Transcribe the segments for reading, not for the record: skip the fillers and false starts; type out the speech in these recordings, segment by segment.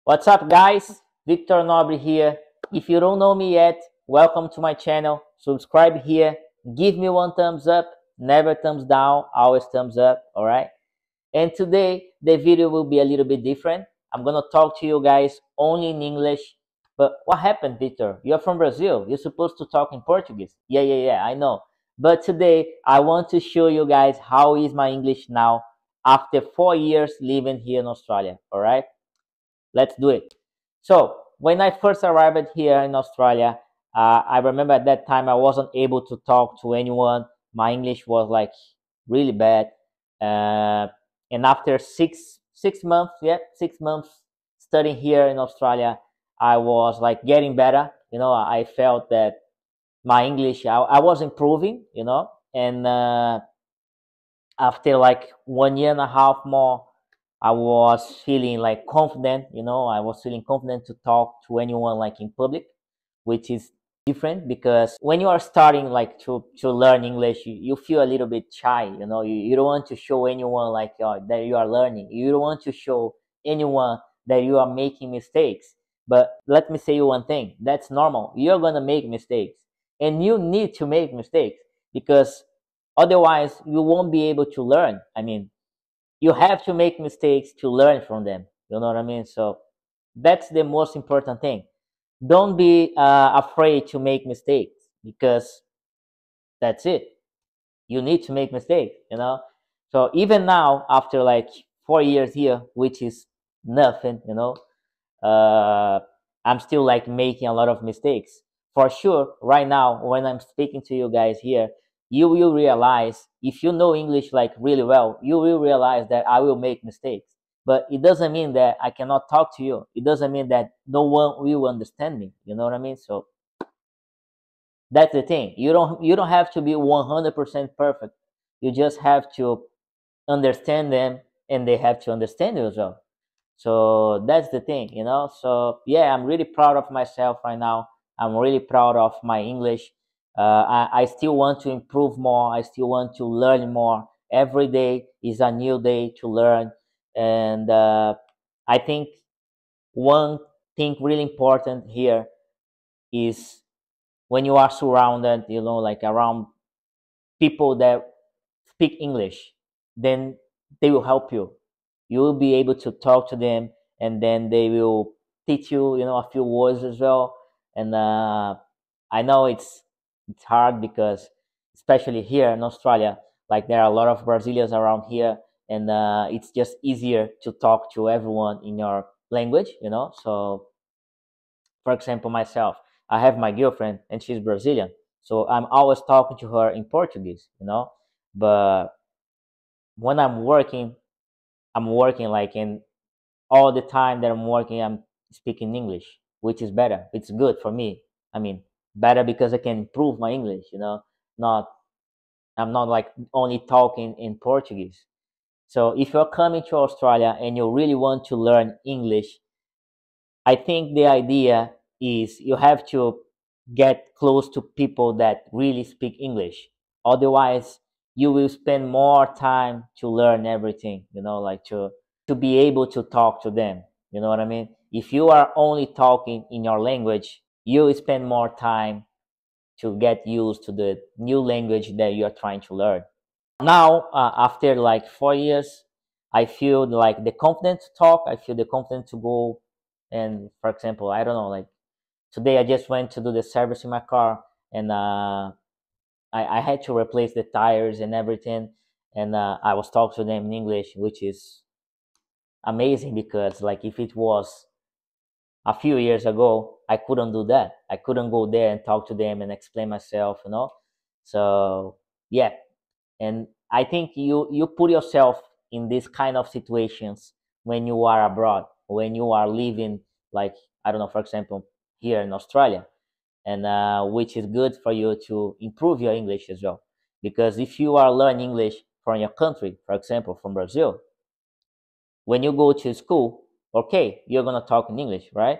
What's up, guys? Victor Nobre here. If you don't know me yet, welcome to my channel. Subscribe here. Give me one thumbs up. Never thumbs down, always thumbs up. All right. And today the video will be a little bit different. I'm gonna talk to you guys only in English. But what happened, Victor? You're from Brazil. You're supposed to talk in Portuguese. Yeah, I know. But today I want to show you guys how is my English now after 4 years living here in Australia. All right. Let's do it. So when I first arrived here in Australia, I remember at that time I wasn't able to talk to anyone. My English was like really bad. And after six months, 6 months studying here in Australia, I was like getting better. I felt that my English, I was improving. And after like 1 year and a half more, I was feeling like confident. I was feeling confident to talk to anyone like in public, which is different because when you are starting like to learn English, you feel a little bit shy. You don't want to show anyone like that you are learning. You don't want to show anyone that you are making mistakes. But let me say you one thing, that's normal. You're gonna make mistakes, and you need to make mistakes because otherwise you won't be able to learn. I mean, you have to make mistakes to learn from them. You know what I mean? So that's the most important thing. Don't be afraid to make mistakes because that's it. You need to make mistakes. So even now, after like 4 years here, which is nothing, I'm still like making a lot of mistakes. For sure, right now, when I'm speaking to you guys here, you will realize, if you know English like really well, you will realize that I will make mistakes. But it doesn't mean that I cannot talk to you. It doesn't mean that no one will understand me. You know what I mean? So that's the thing. You don't have to be 100% perfect. You just have to understand them, and they have to understand you as well. So that's the thing. So yeah, I'm really proud of myself right now. I'm really proud of my English. I still want to improve more. I still want to learn more. Every day is a new day to learn. And I think one thing really important here is when you are surrounded, like around people that speak English, then they will help you. You will be able to talk to them, and then they will teach you, a few words as well. And I know it's hard because, especially here in Australia, like there are a lot of Brazilians around here, and it's just easier to talk to everyone in your language. So, for example, myself, I have my girlfriend, and she's Brazilian, so I'm always talking to her in Portuguese. But when I'm working like in all the time that I'm working, I'm speaking English, which is better. It's good for me. I mean, better because I can improve my English. Not I'm not like only talking in Portuguese. So if you're coming to Australia and you really want to learn English, I think the idea is you have to get close to people that really speak English. Otherwise, you will spend more time to learn everything, like to be able to talk to them. You know what I mean? If you are only talking in your language, you will spend more time to get used to the new language that you're trying to learn. Now, after like 4 years, I feel like the confidence to talk. I feel the confidence to go. And for example, I don't know, like today I just went to do the service in my car, and I had to replace the tires and everything. And I was talking to them in English, which is amazing because like if it was a few years ago, I couldn't do that. I couldn't go there and talk to them and explain myself. So yeah, and I think you put yourself in these kind of situations when you are abroad, when you are living, like, I don't know, for example, here in Australia, and which is good for you to improve your English as well. Because if you are learning English from your country, for example, from Brazil, when you go to school, okay, you're gonna talk in English, right?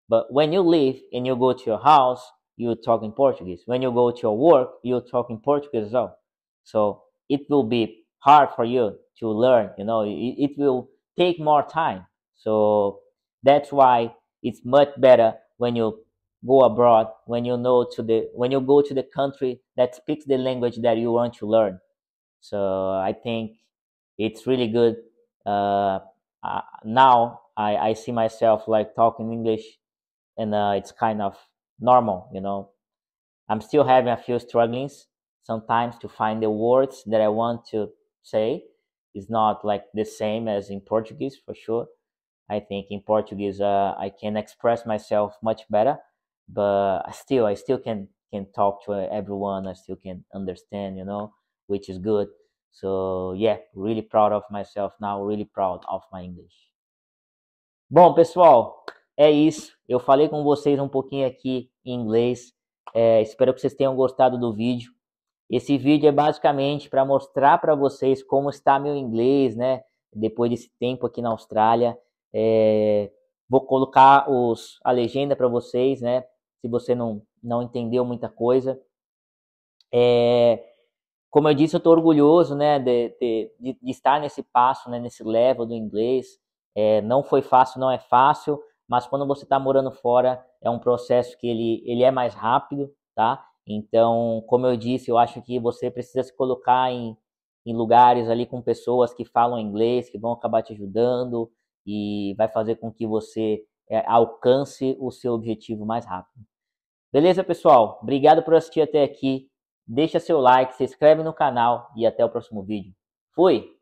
But when you leave and you go to your house, you talk in Portuguese. When you go to your work, you talk in Portuguese as well. So it will be hard for you to learn. It will take more time. So That's why it's much better when you go abroad, when you go to the country that speaks the language that you want to learn. So I think it's really good. Now I see myself like talking English, and it's kind of normal, you know. I'm still having a few strugglings sometimes to find the words that I want to say. It's not like the same as in Portuguese, for sure. I think in Portuguese I can express myself much better, but I still can talk to everyone. I still can understand, you know, which is good. So yeah, really proud of myself now, really proud of my English. Bom, pessoal, é isso. Eu falei com vocês um pouquinho aqui em inglês. Espero que vocês tenham gostado do vídeo. Esse vídeo é basicamente para mostrar para vocês como está meu inglês, né? Depois desse tempo aqui na Austrália. Vou colocar a legenda para vocês, né? Se você não entendeu muita coisa. Como eu disse, eu estou orgulhoso, né, de estar nesse passo, né, nesse level do inglês. Não foi fácil, não é fácil, mas quando você está morando fora, é um processo que ele é mais rápido, tá? Então, como eu disse, eu acho que você precisa se colocar em lugares ali com pessoas que falam inglês, que vão acabar te ajudando e vai fazer com que você alcance o seu objetivo mais rápido. Beleza, pessoal? Obrigado por assistir até aqui. Deixa seu like, se inscreve no canal e até o próximo vídeo. Fui!